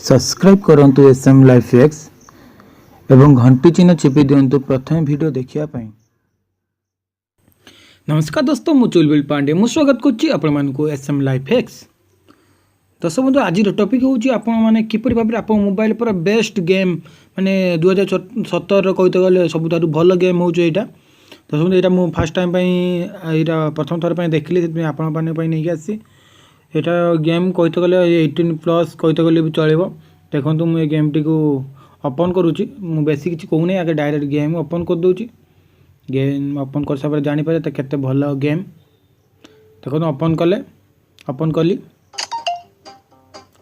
Subscribe करंतु SM life x एवं घंटी चिन्ह चिपी दिंतु प्रथम वीडियो देखिया पाई। नमस्कार दोस्तों, मु चुलबुल पांडे मु स्वागत करुच्ची आपण मानकु एसएम लाइफ एक्स। दर्शक बंधु, आज टॉपिक होची आपण माने किपरि भाबरे आपण मोबाइल पर बेस्ट गेम माने 2017 कहते गले सबुठारु भल गेम होची एटा। दर्शक बंधु, एटा मु फर्स्ट टाइम पई एटा प्रथम थर पई देखली, से आपण माने पई नै आसी। एटा गेम कहते गले 18+ कहते गले भी चलेबो। देखंतु मु ए गेम टी को ओपन करूची, मु बेसी किछि कहू नै, आगे डायरेक्ट गेम ओपन कर दोची। गेम ओपन कर साबर जानि पारे त केते भलो गेम। देखंतु ओपन कले, ओपन कली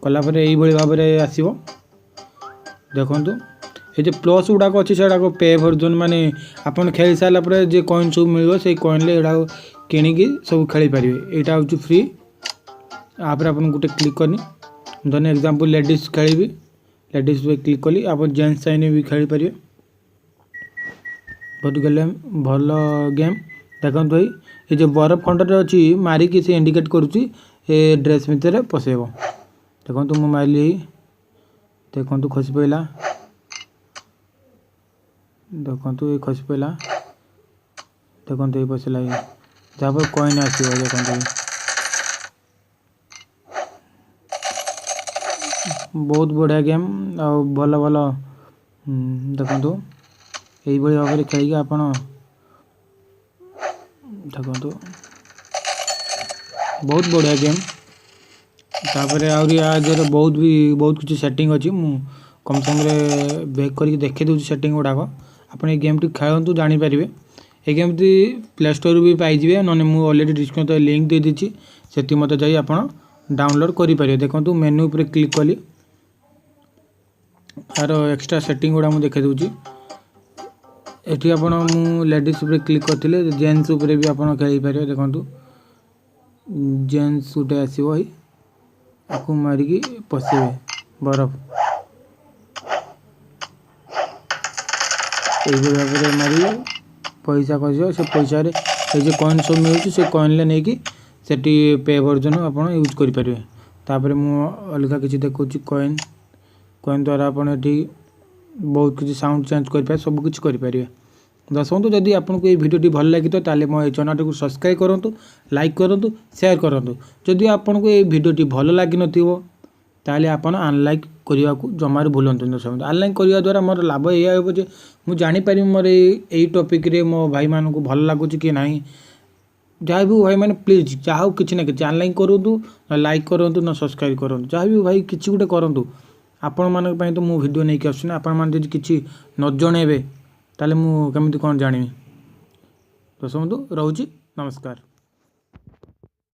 कला परे एई भली भाबरे आसीबो। देखंतु ए जे प्लस गुडा को अछि सेडा को पे वर्जन, माने आपण खेल साला परे जे कॉइन सब मिलबो, से कॉइन ले एडा किनि की सब खेली परिबे। एटा होची फ्री। आप अपन गोटे क्लिक करनी, धन एग्जांपल लेडीज खेली, लेडीज पे क्लिक कली, आप जेंट्स चाइने भी खेली पारे। बहुत गले भल गेम। देखो भाई, ये जो बरफ खंड अच्छी मारिकी से इंडिकेट करुच्ची ए ड्रेस भितर पसेब। देखो मु मारिली, देखो खसी पड़ा, देखो ये खसी पड़ा, देखो ये पसला, जहाँ पर कॉइन आसो। देखो बहुत बढ़िया गेम आ भल भल। देखो यही भाव में खेल आपण देखो बहुत बढ़िया गेम। तापर आगे बहुत किसी सेटिंग अच्छी, मु कम समय बैक करके देखे दूसरी सेटिंग गुड़ाक। आप गेम टी खेलतु जानीपर। ये गेम टी प्ले स्टोर भी पाइबे, ना मुझे अलरेडी डिस्क्रिप्शन लिंक दे दीची, से मत जाई आप डाउनलोड करेंगे। देखो मेन्यू पर क्लिक कली, यार एक्स्ट्रा सेटिंग गुड़ा मुझे देखे दूची। एटी आपण मु लेडीज पे क्लिक करथिले, जेंट्स ऊपर भी आपण खेली पारे। देखंतु जेंट्स उठे आसीबो, ही आकु मारिकी पसेबे बरफ। एई भाबरे मारी पैसा कसियो, से पैसा रे ए जे कॉइन सब मिलुची, से कॉइन ले नै की सेटी पे वर्जन आपण यूज करि परिबे। तापर मु अलगा किछि देखौची कॉइन, कॉइन द्वारा आपण एटी बहुत किसी साउंड चेंज कर सब किसी करेंगे। दर्शक, जदि आपको ये वीडियो भल लगी तो मो चैनल को सब्सक्राइब करूँ, लाइक करूँ, शेयर करूँ। जदि आपको ये वीडियो भल लगी नाले आप अनलाइक करने को जमार भूलु। दर्शक, अनलाइक करने द्वारा मोर लाभ यह हो जे मुझे जानीपारि मोर यही टॉपिक रे मो भाई मान को भल लगुच कि ना। जहाँ भी भाई मैंने प्लीज चाहो कि ना कि अनलाइक करूँ, लाइक करूँ, ना सब्सक्राइब करूँ, जहाँ भी भाई किसी गोटे करूँ। आपण मान तो मु वीडियो नहीं आसुना, आपण मान जदि किसी न जणेबे ताले मु केमिति कोन जानिबी। तो समझो, रहूची, नमस्कार।